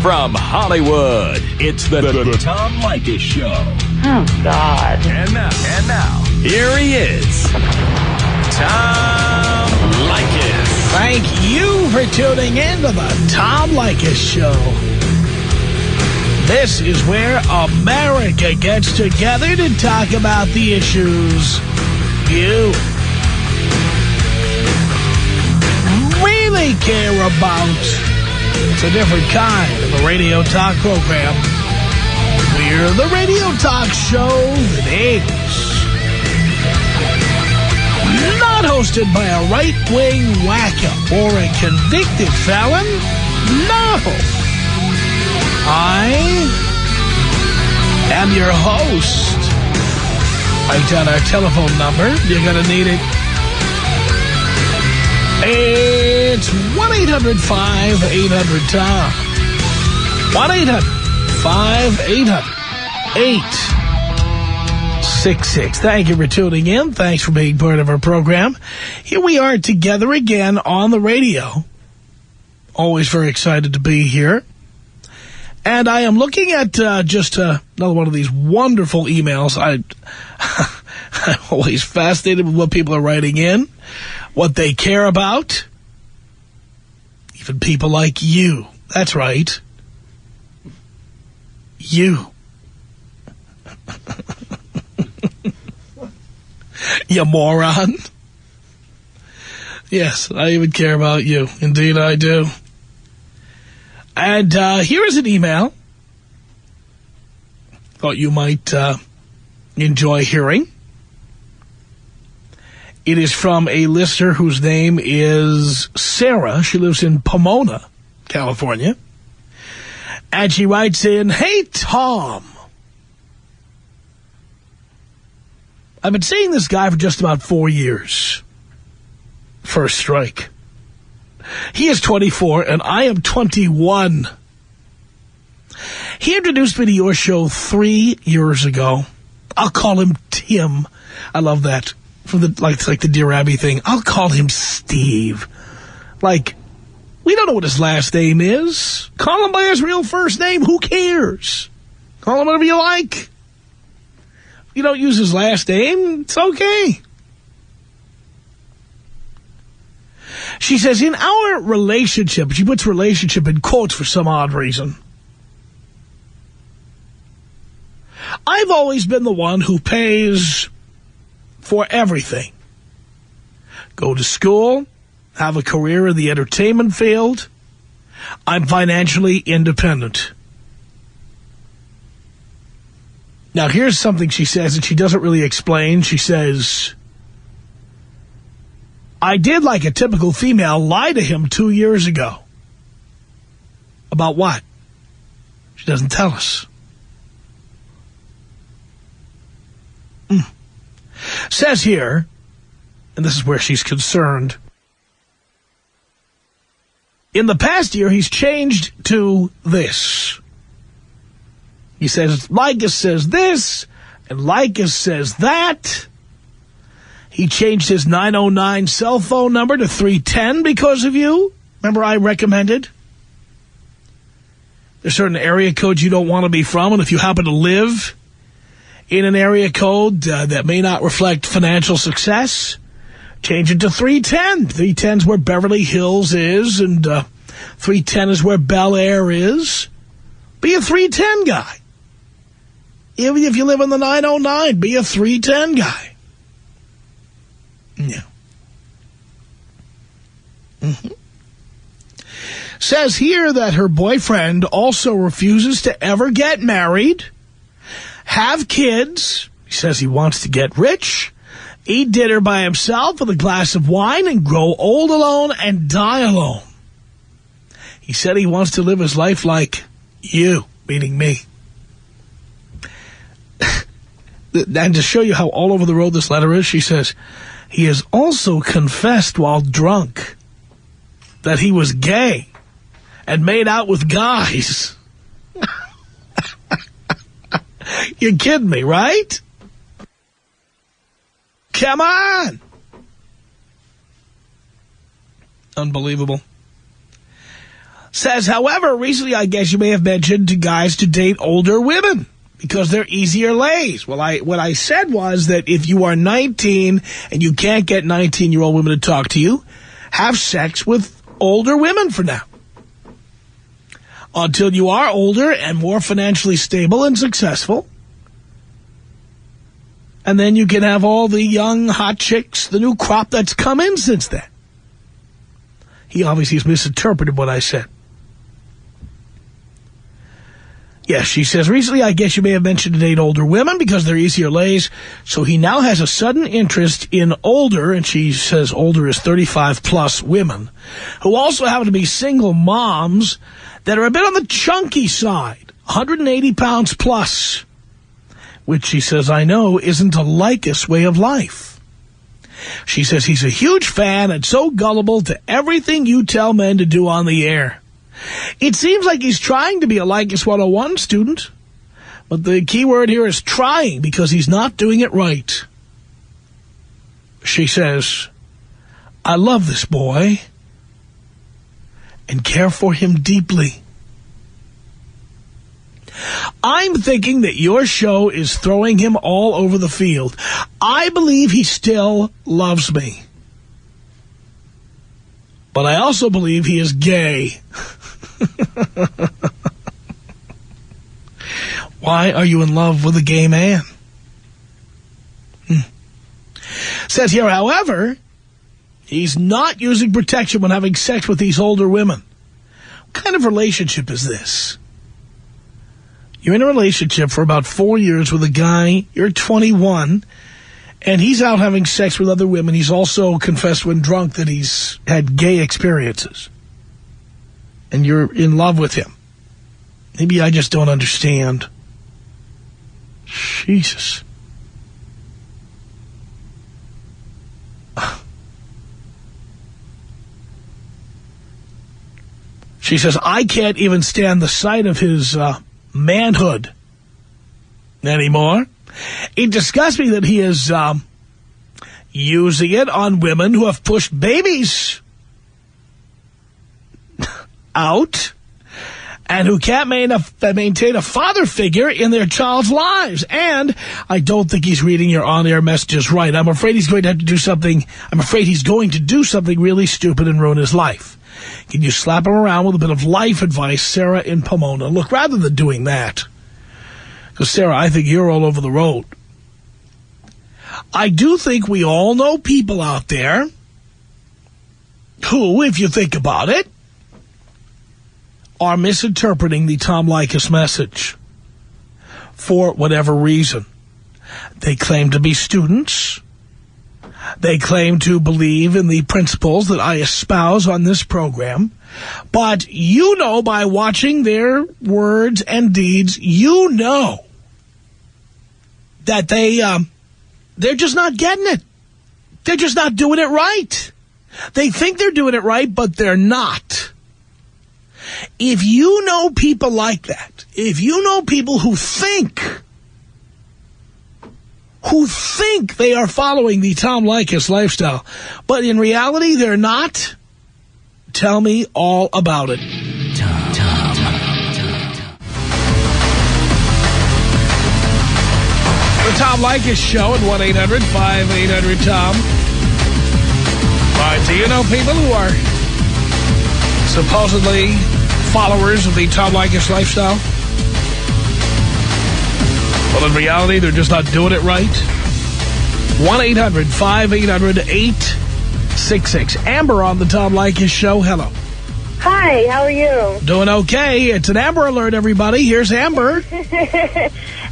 From Hollywood, it's the Tom Leykis Show. Oh, God. And now, here he is, Tom Leykis. Thank you for tuning in to the Tom Leykis Show. This is where America gets together to talk about the issues you really care about. It's a different kind of a radio talk program. We're the radio talk show that is not hosted by a right-wing wacko or a convicted felon. No. I am your host. Write down our telephone number. You're going to need it. It's 1-800-5800-TOM. 1-800-5800-866. Thank you for tuning in. Thanks for being part of our program. Here we are together again on the radio. Always very excited to be here. And I am looking at just another one of these wonderful emails. I'm always fascinated with what people are writing in, what they care about. Even people like you. That's right. You. You moron. Yes, I even care about you. Indeed, I do. And here is an email. Thought you might enjoy hearing. It is from a listener whose name is Sarah. She lives in Pomona, California. And she writes in, "Hey, Tom. I've been seeing this guy for just about 4 years. First strike. He is 24 and I am 21. He introduced me to your show 3 years ago. I'll call him Tim." I love that. From the like the Dear Abby thing. I'll call him Steve. Like, we don't know what his last name is. Call him by his real first name. Who cares? Call him whatever you like. If you don't use his last name, it's okay. She says, in our relationship, she puts relationship in quotes for some odd reason. I've always been the one who pays for everything. Go to school, have a career in the entertainment field. I'm financially independent. Now, here's something she says that she doesn't really explain. She says, I did, like a typical female, lie to him 2 years ago. About what? She doesn't tell us. Says here, and this is where she's concerned, in the past year, he's changed to this. He says, Leykis says this, and Leykis says that. He changed his 909 cell phone number to 310 because of you. Remember I recommended? There's certain area codes you don't want to be from, and if you happen to live in an area code that may not reflect financial success, change it to 310. 310 is where Beverly Hills is, and 310 is where Bel Air is. Be a 310 guy. Even if you live in the 909, be a 310 guy. Yeah. Says here that her boyfriend also refuses to ever get married, have kids. He says he wants to get rich, eat dinner by himself with a glass of wine, and grow old alone and die alone. He said he wants to live his life like you, meaning me. And to show you how all over the road this letter is, she says, he has also confessed while drunk that he was gay and made out with guys. You're kidding me, right? Come on. Unbelievable. Says, however, recently I guess you may have mentioned to guys to date older women because they're easier lays. Well, what I said was that if you are 19 and you can't get 19-year-old women to talk to you, have sex with older women for now. Until you are older and more financially stable and successful. And then you can have all the young, hot chicks, the new crop that's come in since then. He obviously has misinterpreted what I said. Yes, she says, recently I guess you may have mentioned to date older women because they're easier lays. So he now has a sudden interest in older, and she says older is 35-plus women, who also happen to be single moms that are a bit on the chunky side, 180 pounds plus, which she says, I know, isn't a Leykis way of life. She says he's a huge fan and so gullible to everything you tell men to do on the air. It seems like he's trying to be a Leykis 101 student, but the key word here is trying because he's not doing it right. She says, I love this boy and care for him deeply. I'm thinking that your show is throwing him all over the field. I believe he still loves me. But I also believe he is gay. Why are you in love with a gay man? Says here, however, he's not using protection when having sex with these older women. What kind of relationship is this? You're in a relationship for about 4 years with a guy, you're 21, and he's out having sex with other women. He's also confessed when drunk that he's had gay experiences. And you're in love with him. Maybe I just don't understand. Jesus. She says, I can't even stand the sight of his manhood anymore. It disgusts me that he is using it on women who have pushed babies out and who can't maintain a father figure in their child's lives. And I don't think he's reading your on-air messages right. I'm afraid he's going to have to do something. I'm afraid he's going to do something really stupid and ruin his life. Can you slap him around with a bit of life advice, Sarah in Pomona? Look, rather than doing that, because, Sarah, I think you're all over the road. I do think we all know people out there who, if you think about it, are misinterpreting the Tom Leykis message for whatever reason. They claim to be students. They claim to believe in the principles that I espouse on this program. But you know, by watching their words and deeds, you know that they're just not getting it. They're just not doing it right. They think they're doing it right, but they're not. If you know people like that, if you know people who think they are following the Tom Leykis lifestyle, but in reality they're not, tell me all about it. The Tom Leykis Show at 1-800-5800-TOM. All right, do you know people who are supposedly followers of the Tom Leykis lifestyle? Well, in reality, they're just not doing it right. 1-800-5800-866. Amber on the Tom Leykis Show. Hello. Hi, how are you? Doing okay. It's an Amber Alert, everybody. Here's Amber. Yeah,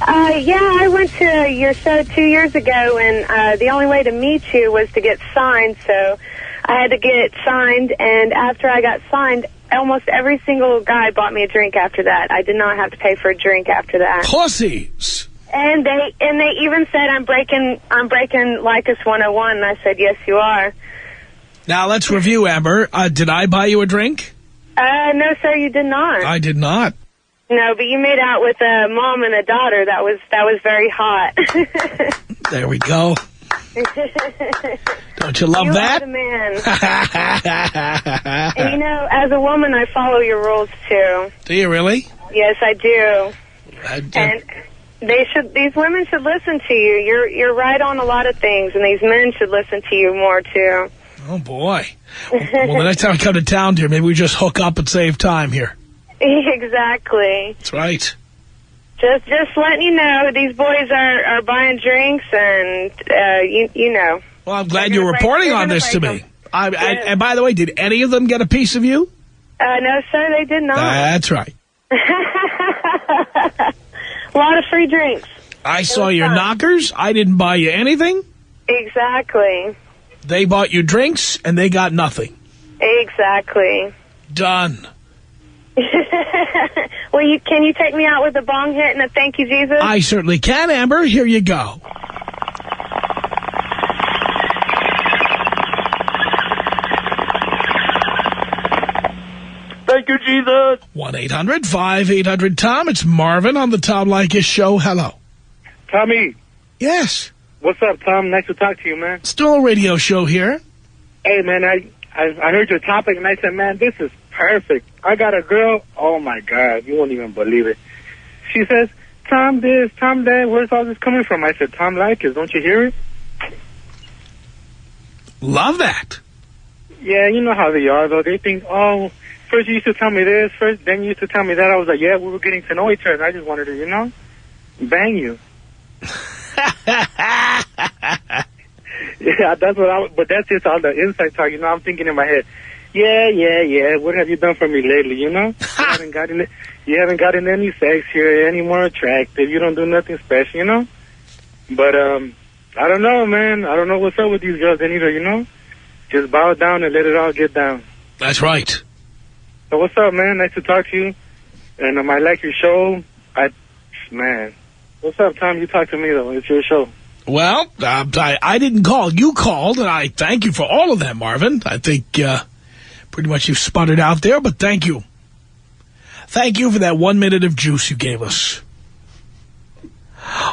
I went to your show 2 years ago, and the only way to meet you was to get signed, so I had to get signed, and after I got signed, almost every single guy bought me a drink after that. I did not have to pay for a drink after that. Pussies. And they even said I'm breaking Leykis 101, and I said, yes, you are. Now, let's review, Amber. Did I buy you a drink? No, sir, you did not. I did not. No, but you made out with a mom and a daughter. That was very hot. There we go. Don't you love that? You are the man. And, you know, as a woman, I follow your rules, too. Do you really? Yes, I do. And these women should listen to you. You're right on a lot of things, and these men should listen to you more, too. Oh, boy. Well, the next time I come to town, dear, maybe we just hook up and save time here. Exactly. That's right. Just letting you know, these boys are buying drinks, and, you know. Well, I'm glad you're reporting on this to me. And by the way, did any of them get a piece of you? No, sir, they did not. That's right. A lot of free drinks. I saw your knockers. I didn't buy you anything. Exactly. They bought you drinks, and they got nothing. Exactly. Done. Well, can you take me out with a bong hit and a thank you, Jesus? I certainly can, Amber. Here you go. Thank you, Jesus. 1-800-5800-TOM. It's Marvin on the Tom Leykis Show. Hello. Tommy. Yes. What's up, Tom? Nice to talk to you, man. Still a radio show here. Hey, man, I heard your topic, and I said, man, this is perfect. I got a girl. Oh, my God. You won't even believe it. She says, Tom this, Tom that. Where's all this coming from? I said, Tom Leykis. Don't you hear it? Love that. Yeah, you know how they are, though. They think, oh, first you used to tell me this, then you used to tell me that. I was like, yeah, we were getting to know each other. I just wanted to, bang you. Yeah, that's what but that's just all the inside talk, I'm thinking in my head, yeah, what have you done for me lately, You haven't gotten any sex here, any more attractive, you don't do nothing special, But, I don't know, man. I don't know what's up with these girls. They need to, just bow down and let it all get down. That's right. So what's up, man? Nice to talk to you. And I like your show. Man. What's up, Tom? You talk to me, though. It's your show. Well, I didn't call. You called, and I thank you for all of that, Marvin. I think pretty much you've sputtered out there, but thank you. Thank you for that 1 minute of juice you gave us.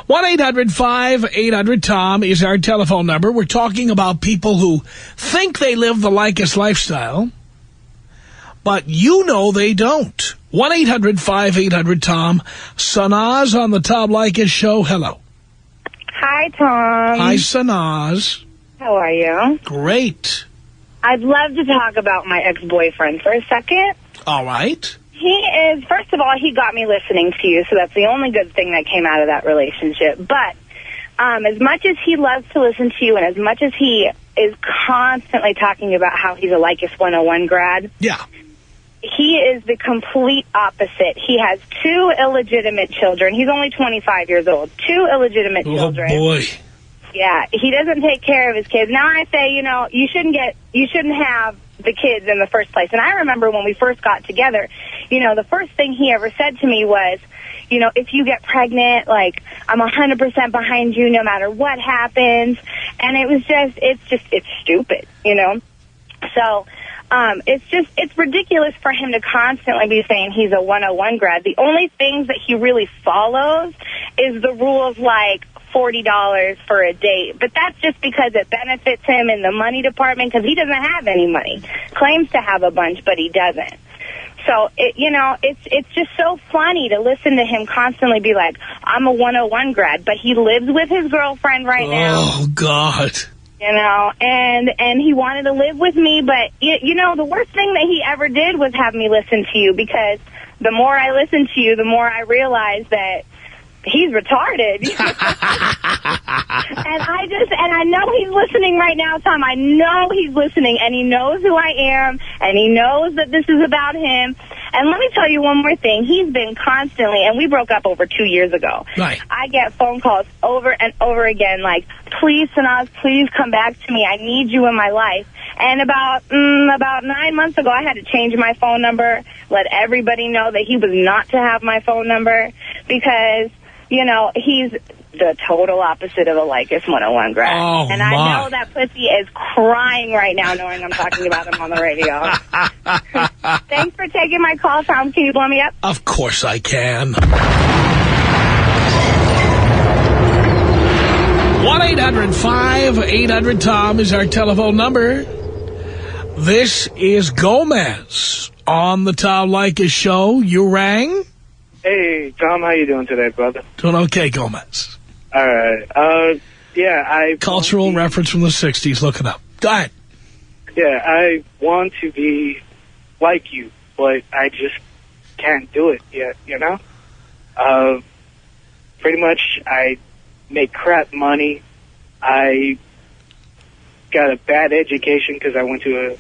1-800-5800-TOM is our telephone number. We're talking about people who think they live the Leykis lifestyle, but they don't. 1-800-5800-TOM. Sanaz on the Tom Leykis Show. Hello. Hi, Tom. Hi, Sanaz. How are you? Great. I'd love to talk about my ex-boyfriend for a second. All right. First of all, he got me listening to you, so that's the only good thing that came out of that relationship. But as much as he loves to listen to you and as much as he is constantly talking about how he's a Leykis 101 grad, yeah, he is the complete opposite. He has 2 illegitimate children. He's only 25 years old. 2 illegitimate children. Oh, boy. Yeah, he doesn't take care of his kids. Now I say, you shouldn't have the kids in the first place. And I remember when we first got together, the first thing he ever said to me was, if you get pregnant, I'm 100% behind you no matter what happens. And it's stupid, So, it's ridiculous for him to constantly be saying he's a 101 grad. The only things that he really follows is the rules $40 for a date. But that's just because it benefits him in the money department because he doesn't have any money. Claims to have a bunch, but he doesn't. So, it's just so funny to listen to him constantly be like, I'm a 101 grad, but he lives with his girlfriend right now. Oh, God. And he wanted to live with me, but, the worst thing that he ever did was have me listen to you, because the more I listen to you, the more I realize that he's retarded. And I know he's listening right now, Tom. I know he's listening, and he knows who I am, and he knows that this is about him. And let me tell you one more thing. He's been constantly, and we broke up over 2 years ago. Right. I get phone calls over and over again like, please, Sanaz, please come back to me. I need you in my life. And about 9 months ago, I had to change my phone number, let everybody know that he was not to have my phone number, because, he's the total opposite of a Leykis 101 grad. Oh, and I know that pussy is crying right now knowing I'm talking about him on the radio. Thanks for taking my call, Tom. Can you blow me up? Of course I can. 1-800-5800-TOM is our telephone number. This is Gomez on the Tom Leykis show. You rang? Hey, Tom, how you doing today, brother? Doing okay, Gomez. All right. Yeah, Cultural reference from the 60s. Look it up. Go ahead. Yeah, I want to be like you, but I just can't do it yet, you know? Pretty much, I make crap money. I got a bad education because I went to a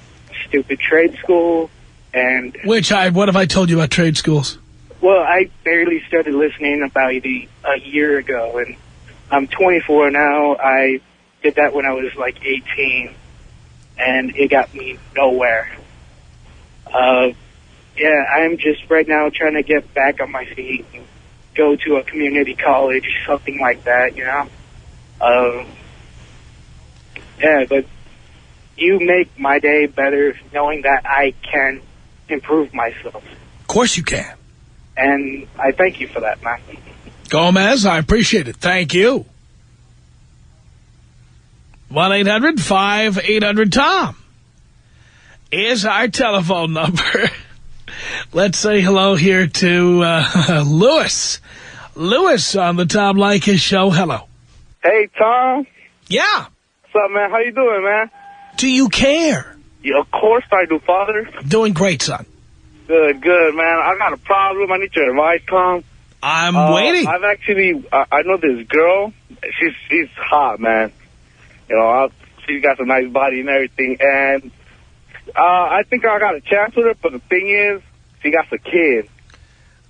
stupid trade school. And what have I told you about trade schools? Well, I barely started listening about it a year ago, and I'm 24 now. I did that when I was like 18, and it got me nowhere. Yeah, I'm just right now trying to get back on my feet and go to a community college, something like that, you know? Yeah, but you make my day better knowing that I can improve myself. Of course you can. And I thank you for that, man. Gomez, I appreciate it. Thank you. 1-800-5800-TOM is our telephone number. Let's say hello here to Lewis. Lewis on the Tom Leykis show. Hello. Hey, Tom. Yeah. What's up, man? How you doing, man? Do you care? Yeah, of course I do, Father. Doing great, son. Good, man. I got a problem. I need your advice, Tom. I'm waiting. I've actually, I know this girl. She's hot, man. You know, she's got some nice body and everything. And I think I got a chance with her, but the thing is, she got a kid.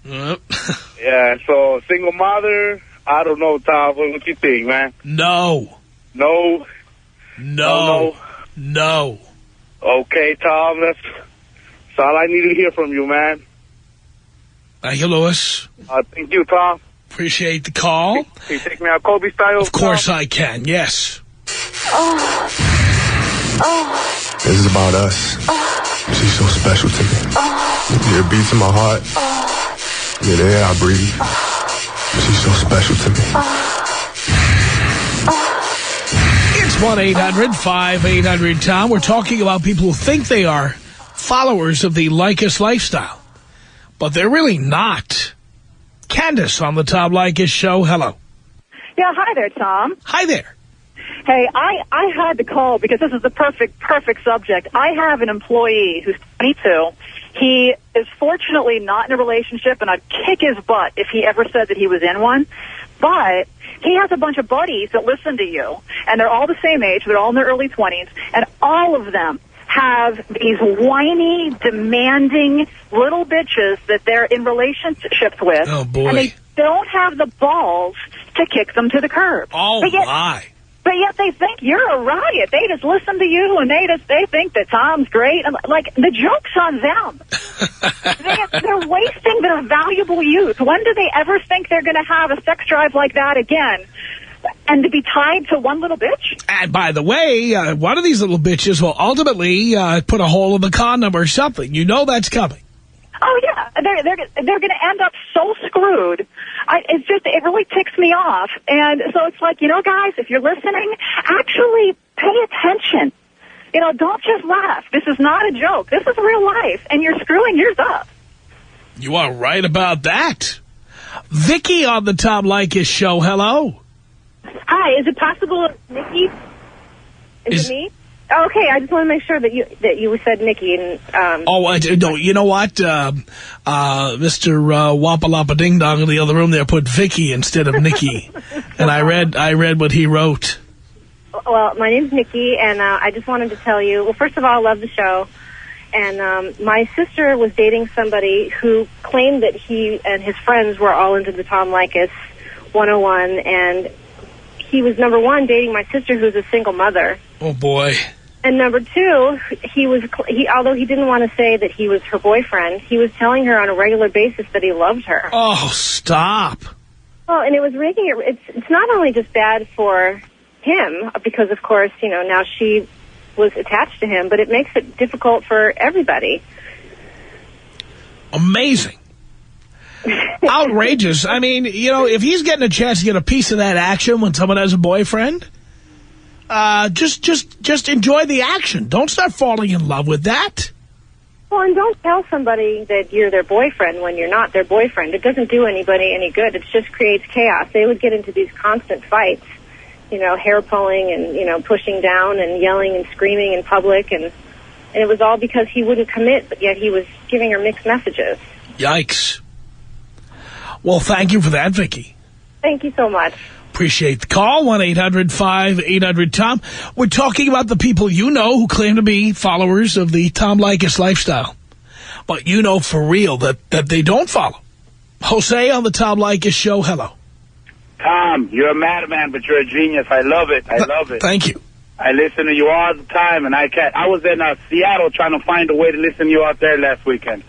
Yeah, so single mother, I don't know, Tom. What you think, man? No. No? No. Okay, Tom, that's all I need to hear from you, man. Thank you, Lewis. Thank you, Tom. Appreciate the call. Can you take me out Kobe style? Of course I can, yes. This is about us. She's so special to me. You're a beat to my heart. You're the air I breathe. She's so special to me. It's 1-800-5800-TOM. We're talking about people who think they are followers of the Leykis lifestyle, but they're really not. Candace on the Tom Leykis show. Hello. Yeah, hi there, Tom. Hi there. Hey, I had to call because this is the perfect subject. I have an employee who's 22. He is fortunately not in a relationship, and I'd kick his butt if he ever said that he was in one. But he has a bunch of buddies that listen to you, and they're all the same age. They're all in their early 20s, and all of them have these whiny, demanding little bitches that they're in relationships with. Oh, boy. And they don't have the balls to kick them to the curb. Oh, my. But yet they think you're a riot. They just listen to you, and they think that Tom's great. And, like, the joke's on them. They're wasting their valuable youth. When do they ever think they're going to have a sex drive like that again? And to be tied to one little bitch? And by the way, one of these little bitches will ultimately put a hole in the condom or something. You know that's coming. Oh, yeah. They're going to end up so screwed. It really ticks me off. And so it's like, you know, guys, if you're listening, actually pay attention. You know, don't just laugh. This is not a joke. This is real life, and you're screwing yours up. You are right about that. Vicky on the Tom Leykis show. Hello. Hi, is it possible, Nikki? Is it me? Oh, okay, I just want to make sure that you said Nikki. And no, you know what? Mr. Wapalapa Ding Dong in the other room there put Vicky instead of Nikki, and I read what he wrote. Well, my name's Nikki, and I just wanted to tell you. Well, first of all, I love the show, and my sister was dating somebody who claimed that he and his friends were all into the Tom Leykis 101, and he was, number one, dating my sister, who's a single mother. Oh boy. And number two, although he didn't want to say that he was her boyfriend, he was telling her on a regular basis that he loved her. Oh, stop. Well, and it was making it's not only just bad for him, because of course, you know, now she was attached to him, but it makes it difficult for everybody. Amazing. Outrageous. I mean, you know, if he's getting a chance to get a piece of that action when someone has a boyfriend, just enjoy the action. Don't start falling in love with that. Well, and don't tell somebody that you're their boyfriend when you're not their boyfriend. It doesn't do anybody any good. It just creates chaos. They would get into these constant fights, hair pulling and, pushing down and yelling and screaming in public. And it was all because he wouldn't commit, but yet he was giving her mixed messages. Yikes. Well, thank you for that, Vicky. Thank you so much. Appreciate the call, 1-800-5800-TOM. We're talking about the people you know who claim to be followers of the Tom Leykis lifestyle. But you know for real that they don't follow. Jose on the Tom Leykis show, hello. Tom, you're a madman, but you're a genius. I love it. I love it. Thank you. I listen to you all the time, and I can't. I was in Seattle trying to find a way to listen to you out there last weekend.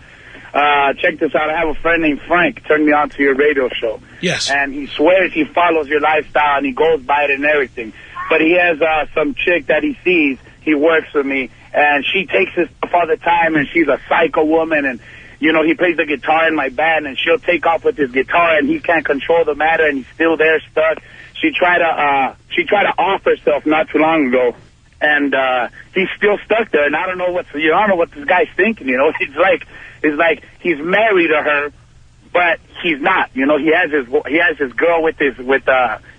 Check this out. I have a friend named Frank turned me on to your radio show. Yes. And he swears he follows your lifestyle and he goes by it and everything. But he has some chick that he sees. He works with me, and she takes his stuff all the time, and she's a psycho woman. And, he plays the guitar in my band, and she'll take off with his guitar, and he can't control the matter, and he's still there stuck. She tried to off herself not too long ago. And he's still stuck there, and I don't know what this guy's thinking. It's like he's married to her, but he's not. He has his girl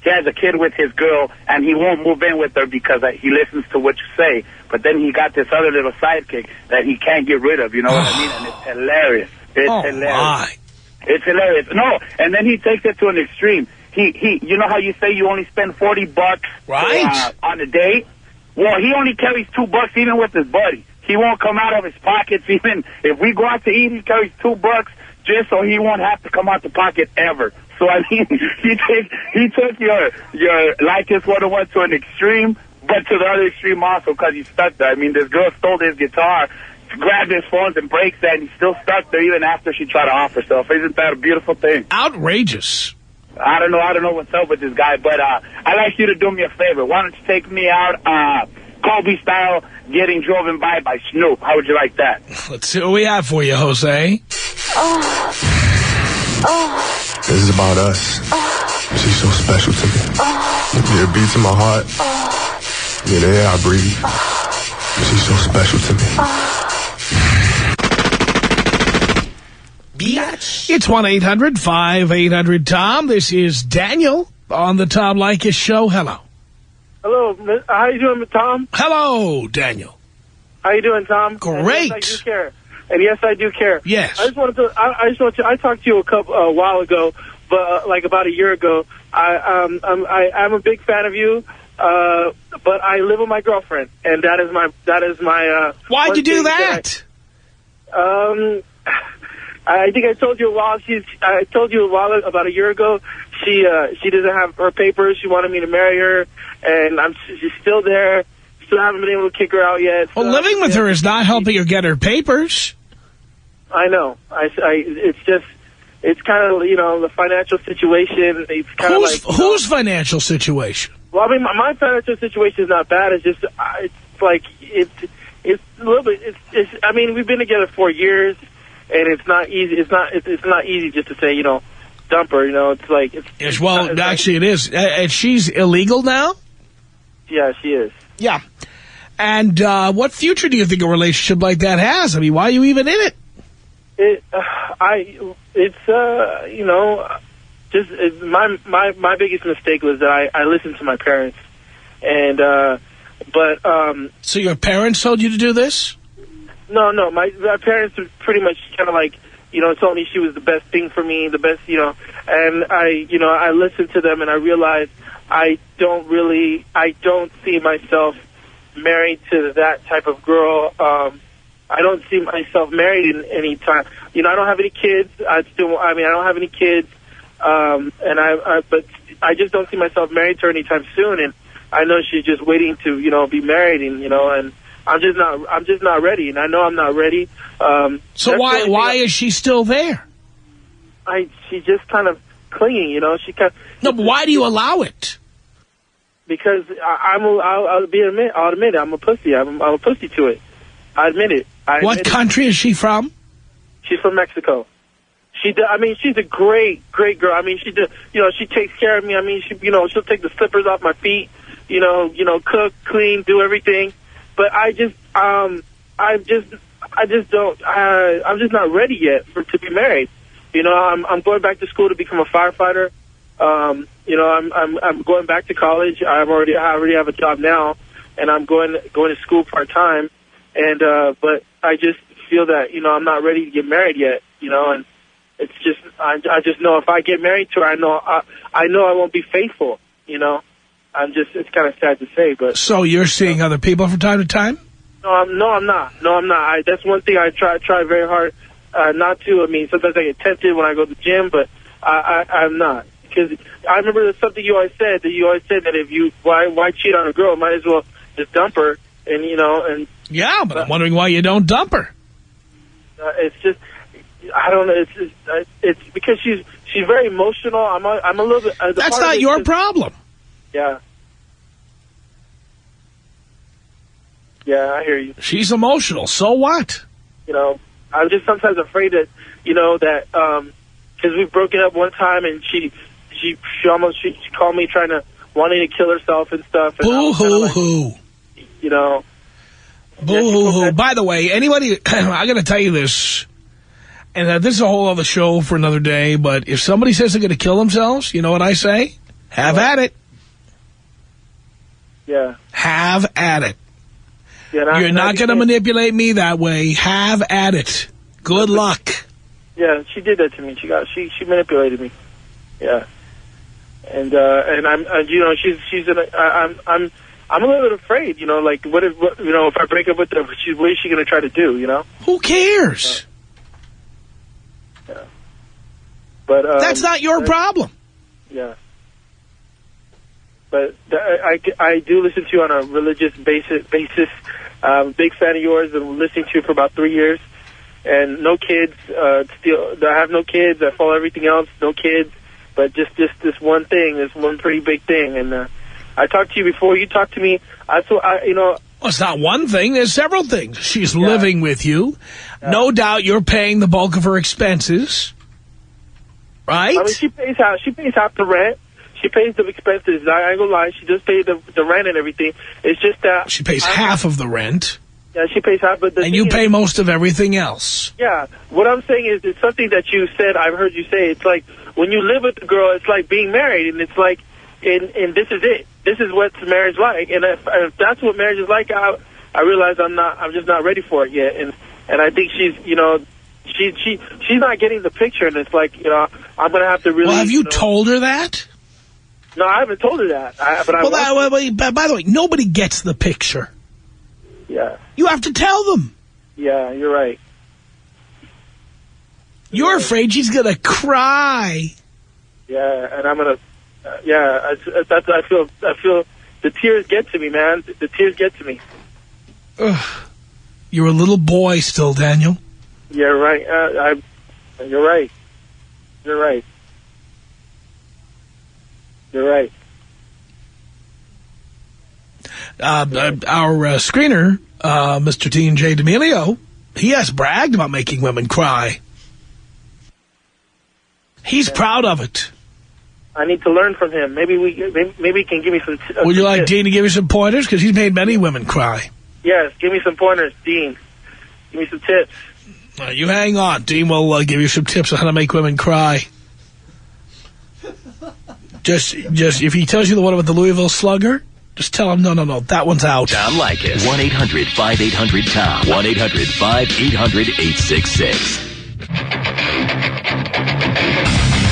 he has a kid with his girl, and he won't move in with her because he listens to what you say. But then he got this other little sidekick that he can't get rid of. You know what I mean? And it's hilarious. It's hilarious. My. It's hilarious. No, and then he takes it to an extreme. He you know how you say you only spend $40 right on a date? Well, he only carries $2 even with his buddy. He won't come out of his pockets even if we go out to eat. He carries $2 just so he won't have to come out the pocket ever. So I mean, he took your Leykis 101 to an extreme, but to the other extreme also because he's stuck there. I mean, this girl stole his guitar, grabbed his phones and breaks that, and he's still stuck there even after she tried to off herself. Isn't that a beautiful thing? Outrageous. I don't know what's up with this guy, but I'd like you to do me a favor. Why don't you take me out, Kobe style, getting driven by Snoop? How would you like that? Let's see what we have for you, Jose. This is about us. She's so special to me. Yeah, it beats in my heart. Yeah, the air I breathe. She's so special to me. It's 1-800-5800-TOM. This is Daniel on the Tom Leykis show. Hello. Hello. How you doing, Tom? Hello, Daniel. How you doing, Tom? Great. And yes, I do care. And yes, I do care. Yes. I talked to you a while ago, but like about a year ago. I'm a big fan of you, but I live with my girlfriend, and that is my. Why'd you do that? I think I told you about a year ago. She doesn't have her papers. She wanted me to marry her, and she's still there. Still haven't been able to kick her out yet. Well, living with her is not helping her get her papers. I know. It's kind of, the financial situation. It's kind of like whose financial situation? Well, I mean, my financial situation is not bad. It's just it's a little bit. I mean, we've been together 4 years. And it's not easy. It's not easy just to say, dump her. It's like actually, it is. And she's illegal now. Yeah, she is. Yeah. And what future do you think a relationship like that has? I mean, why are you even in it? My biggest mistake was that I listened to my parents, and So your parents told you to do this? No, my parents were pretty much kind of like, told me she was the best thing for me, the best, and I listened to them and I realized I don't see myself married to that type of girl. I don't see myself married in any time. I don't have any kids. I don't have any kids. But I just don't see myself married to her anytime soon. And I know she's just waiting to, be married and, and I'm just not ready, and I know I'm not ready. So why is she still there? She's just kind of clinging, but why do you allow it? Because I'll admit it. I'm a pussy. I'm a pussy to it. I admit it. What country is she from? She's from Mexico. She's a great girl. I mean, she takes care of me. I mean, she'll take the slippers off my feet. Cook, clean, do everything. But I I just don't. I'm just not ready yet to be married. You know, I'm going back to school to become a firefighter. You know, I'm going back to college. I already have a job now, and I'm going to school part time. And but I just feel that, you know, I'm not ready to get married yet. You know, and it's just I just know if I get married to her, I know I won't be faithful. You know, it's kind of sad to say, but. So you're seeing other people from time to time? No, I'm not. That's one thing I try very hard not to. I mean, sometimes I get tempted when I go to the gym, but I'm not. Because I remember there's something you always said, that if you, why cheat on a girl? Might as well just dump her, and, you know, and... Yeah, but I'm wondering why you don't dump her. It's just, I don't know, it's because she's very emotional. I'm a little bit... That's not your problem. Yeah. Yeah, I hear you. She's emotional, so what? You know, I'm just sometimes afraid that, you know, that, because we've broken up one time, and she called me wanting to kill herself and stuff. And Boo-hoo-hoo. You know. Boo-hoo-hoo. By the way, anybody, I got to tell you this, and this is a whole other show for another day, but if somebody says they're going to kill themselves, you know what I say? Have at it. Yeah. Have at it. Yeah, you're not going to manipulate me that way. Have at it. Good luck. Yeah, she did that to me. She manipulated me. Yeah. And I'm you know, I'm a little bit afraid, you know, like what if I break up with her, what is she going to try to do, you know? Who cares? Yeah. But that's not your problem. Yeah. But I do listen to you on a religious basis. Big fan of yours, and listening to you for about 3 years. And no kids. I have no kids. I follow everything else. No kids. But just this one thing, this one pretty big thing. And I talked to you before. You talked to me. You know. Well, it's not one thing. There's several things. She's living with you. Yeah. No doubt you're paying the bulk of her expenses. Right? I mean, she pays half the rent. She pays the expenses. I ain't gonna lie. She just pays the rent and everything. It's just that... She pays half of the rent. Yeah, she pays half. But and you pay most of everything else. Yeah. What I'm saying is, it's something that you said, I've heard you say. It's like, when you live with the girl, it's like being married. And it's like, and this is it. This is what marriage like. And if that's what marriage is like, I realize I'm just not ready for it yet. And I think she's, you know... She's not getting the picture. And it's like, you know, I'm going to have to really... Well, have you told her that? No, I haven't told her that. By the way, nobody gets the picture. Yeah. You have to tell them. Yeah, you're right. You're afraid she's going to cry. Yeah, and I'm going to... I feel the tears get to me, man. The tears get to me. Ugh. You're a little boy still, Daniel. Yeah, right. You're right. You're right. You're right. Our screener, Mr. T&J D'Amelio, he has bragged about making women cry. He's proud of it. I need to learn from him. Maybe he can give me some... Would you like Dean to give you some pointers? Because he's made many women cry. Yes, give me some pointers, Dean. Give me some tips. You hang on. Dean will give you some tips on how to make women cry. Just if he tells you the one about the Louisville Slugger, just tell him, no, that one's out. Tom Leykis. 1-800-5800-TOM. 1-800-5800-866.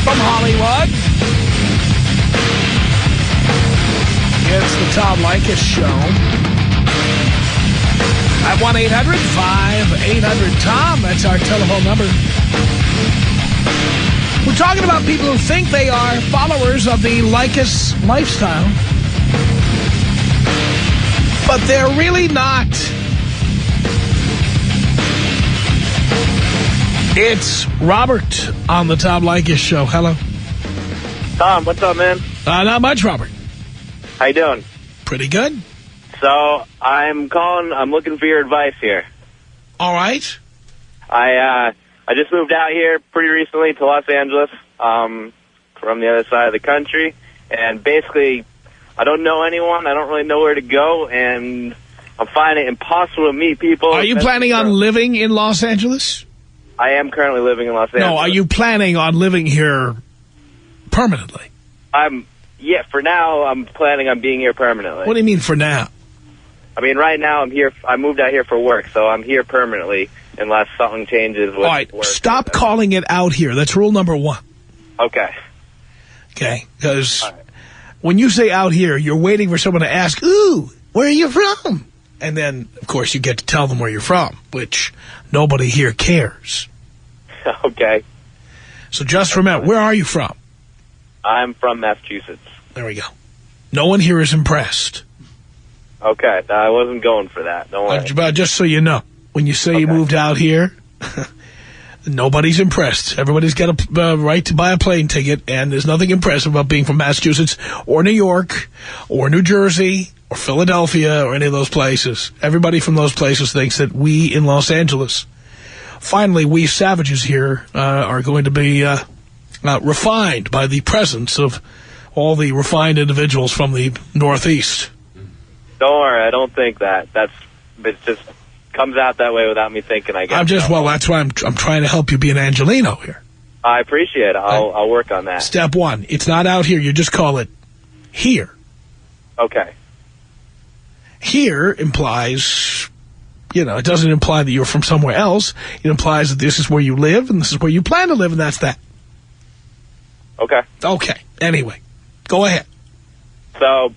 From Hollywood, it's the Tom Leykis Show. At 1-800-5800-TOM. That's our telephone number. We're talking about people who think they are followers of the Leykis lifestyle. But they're really not. It's Robert on the Tom Leykis Show. Hello. Tom, what's up, man? Not much, Robert. How you doing? Pretty good. So, I'm looking for your advice here. All right. I just moved out here pretty recently to Los Angeles, from the other side of the country, and basically, I don't know anyone, I don't really know where to go, and I'm finding it impossible to meet people. Are you planning on living in Los Angeles? I am currently living in Los Angeles. No, are you planning on living here permanently? Yeah, for now, I'm planning on being here permanently. What do you mean for now? I mean, right now, I'm here. I moved out here for work, so I'm here permanently unless something changes with All right, work. stop calling it out here. That's rule number one. Okay. Okay, because when you say out here, you're waiting for someone to ask, ooh, where are you from? And then, of course, you get to tell them where you're from, which nobody here cares. Okay. So just remember, where are you from? I'm from Massachusetts. There we go. No one here is impressed. Okay, I wasn't going for that. Don't worry. But just so you know, when you say you moved out here, nobody's impressed. Everybody's got a right to buy a plane ticket, and there's nothing impressive about being from Massachusetts or New York or New Jersey or Philadelphia or any of those places. Everybody from those places thinks that we in Los Angeles, finally, we savages here are going to be refined by the presence of all the refined individuals from the Northeast. Don't worry, I don't think that. It just comes out that way without me thinking, I guess. Well, that's why I'm trying to help you be an Angelino here. I appreciate it. I'll work on that. Step one, it's not out here. You just call it here. Okay. Here implies, it doesn't imply that you're from somewhere else. It implies that this is where you live and this is where you plan to live, and that's that. Okay. Okay. Anyway, go ahead. So,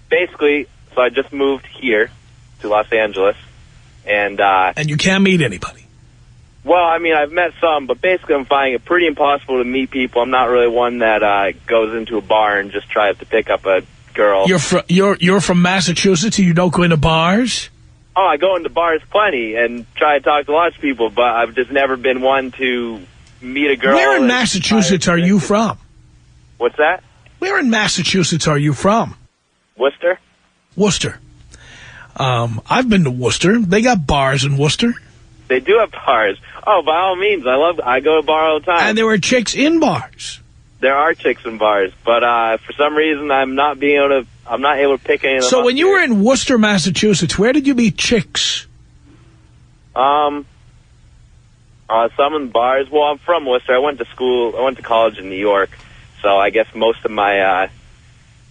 basically, I just moved here to Los Angeles, and you can't meet anybody. Well, I mean, I've met some, but basically I'm finding it pretty impossible to meet people. I'm not really one that goes into a bar and just tries to pick up a girl. You're from Massachusetts and you don't go into bars? Oh, I go into bars plenty and try to talk to lots of people, but I've just never been one to meet a girl. Where in Massachusetts are you from? What's that? Where in Massachusetts are you from? Worcester. Worcester. I've been to Worcester. They got bars in Worcester. They do have bars. Oh, by all means, I go to a bar all the time. And there were chicks in bars. There are chicks in bars, but for some reason I'm not able to pick any of them So up when you here. were in Worcester, Massachusetts, where did you meet chicks? Some in bars. Well, I'm from Worcester. I went to college in New York, so I guess most of my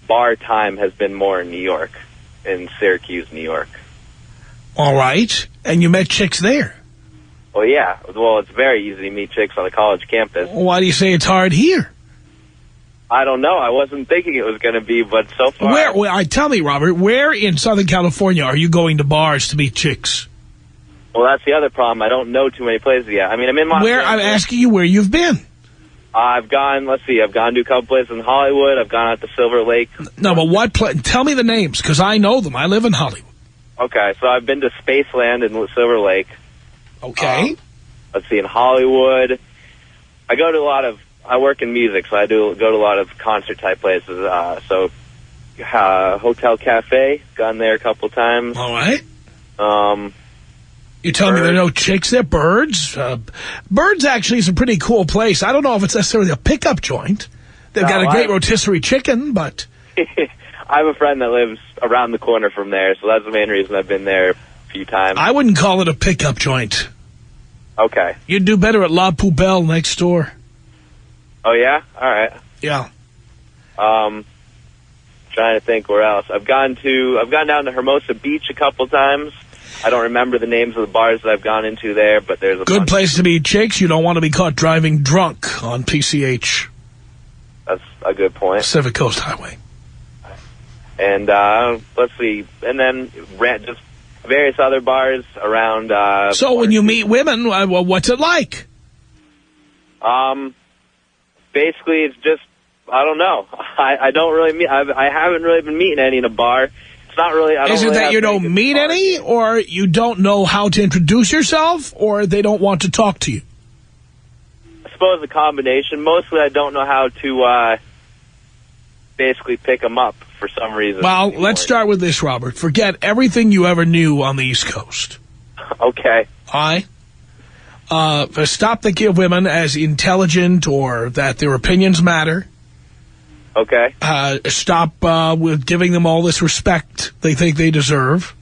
bar time has been more in New York, in Syracuse, New York. All right. And you met chicks there? Well, yeah. Well, it's very easy to meet chicks on a college campus. Why do you say it's hard here? I don't know. I wasn't thinking it was going to be, but so far... Tell me, Robert, where in Southern California are you going to bars to meet chicks? Well, that's the other problem. I don't know too many places yet. I mean, I'm in Los Angeles. I'm asking you where you've been. I've gone to a couple places in Hollywood. I've gone out to Silver Lake. No, but tell me the names, because I know them. I live in Hollywood. Okay, so I've been to Spaceland in Silver Lake. Okay. Let's see, in Hollywood. I work in music, so I go to a lot of concert-type places. Hotel Cafe, gone there a couple times. All right. You're telling me there are no chicks there? Birds? Birds actually is a pretty cool place. I don't know if it's necessarily a pickup joint. They've got a great rotisserie chicken, but... I have a friend that lives around the corner from there, so that's the main reason I've been there a few times. I wouldn't call it a pickup joint. Okay. You'd do better at La Poubelle next door. Oh, yeah? All right. Yeah. Trying to think where else. I've gone down to Hermosa Beach a couple times. I don't remember the names of the bars that I've gone into there, but there's a good place to meet chicks. You don't want to be caught driving drunk on PCH. That's a good point. Pacific Coast Highway. And let's see, and then just various other bars around. So when you meet women, what's it like? Basically, it's just I don't know. I don't really meet. I haven't really been meeting any in a bar. It's not really. Is it that you don't meet any, or you don't know how to introduce yourself, or they don't want to talk to you? I suppose a combination. Mostly, I don't know how to basically pick them up for some reason. Well, let's start with this, Robert. Forget everything you ever knew on the East Coast. Okay. All right? Stop thinking of women as intelligent or that their opinions matter. Okay. Stop with giving them all this respect they think they deserve.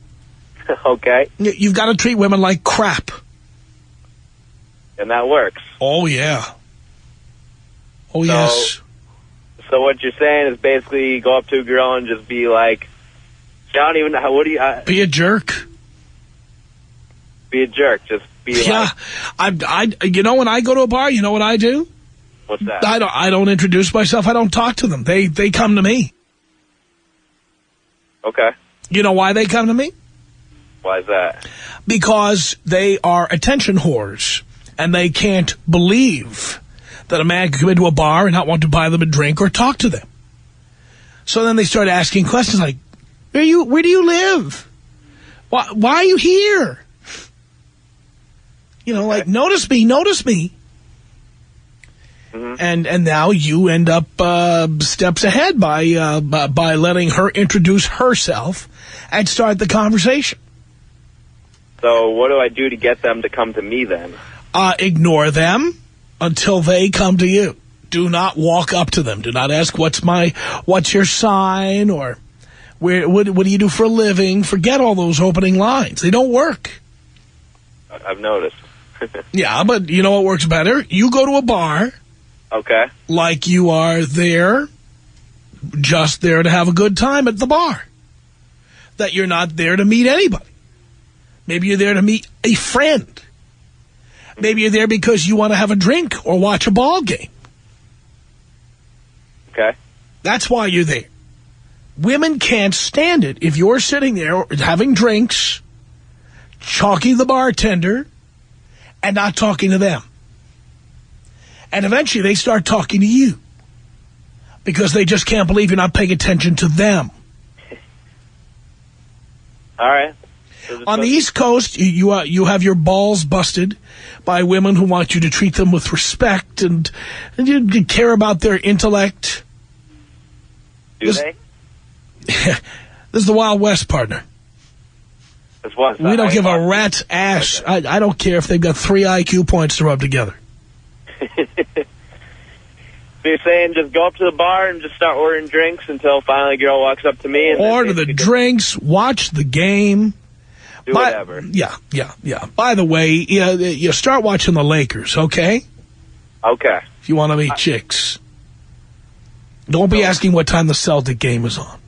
Okay. You've got to treat women like crap. And that works. Oh, yeah. Oh, yes. So what you're saying is basically go up to a girl and just be like, I don't even know, what do you... be a jerk. Be a jerk. Just be like... You know, when I go to a bar, you know what I do? What's that? I don't introduce myself. I don't talk to them. They come to me. Okay. You know why they come to me? Why is that? Because they are attention whores, and they can't believe that a man can come into a bar and not want to buy them a drink or talk to them. So then they start asking questions like, where do you live? Why are you here? You know, like, notice me. Mm-hmm. And now you end up steps ahead by letting her introduce herself and start the conversation. So what do I do to get them to come to me then? Ignore them until they come to you. Do not walk up to them. Do not ask what's your sign or what do you do for a living? Forget all those opening lines. They don't work. I've noticed. Yeah, but you know what works better? You go to a bar. Okay. Like you are there, just there to have a good time at the bar. That you're not there to meet anybody. Maybe you're there to meet a friend. Maybe you're there because you want to have a drink or watch a ball game. Okay. That's why you're there. Women can't stand it if you're sitting there having drinks, talking to the bartender, and not talking to them. And eventually they start talking to you because they just can't believe you're not paying attention to them. All right. On the East Coast, you have your balls busted by women who want you to treat them with respect and you care about their intellect. Do they? This is the Wild West, partner. We don't give a rat's ass. Okay. I don't care if they've got 3 IQ points to rub together. So you're saying just go up to the bar and just start ordering drinks until finally a girl walks up to me? And order the drinks, watch the game. Do whatever. Yeah. By the way, you start watching the Leykis, okay? Okay. If you want to meet chicks. Don't be asking what time the Celtic game is on.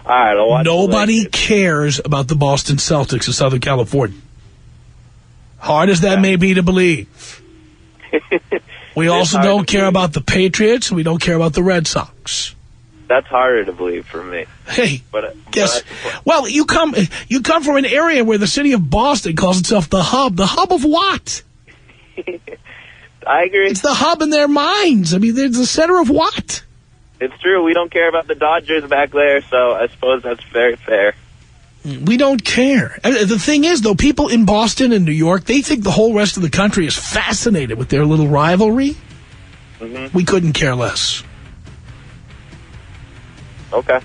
All right, I'll watch. Nobody cares about the Boston Celtics in Southern California. Hard as that may be to believe. We also don't care about the Patriots, and we don't care about the Red Sox. That's harder to believe for me. Hey, guess. Well, you come from an area where the city of Boston calls itself the hub. The hub of what? I agree. It's the hub in their minds. I mean, they're the center of what? It's true. We don't care about the Dodgers back there, so I suppose that's very fair. We don't care. The thing is, though, people in Boston and New York, they think the whole rest of the country is fascinated with their little rivalry. Mm-hmm. We couldn't care less. Okay.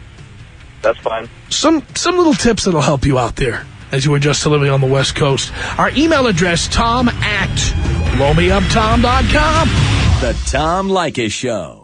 That's fine. Some little tips that'll help you out there as you were just living on the West Coast. Our email address, tom@blowmeuptom.com. The Tom Leykis Show.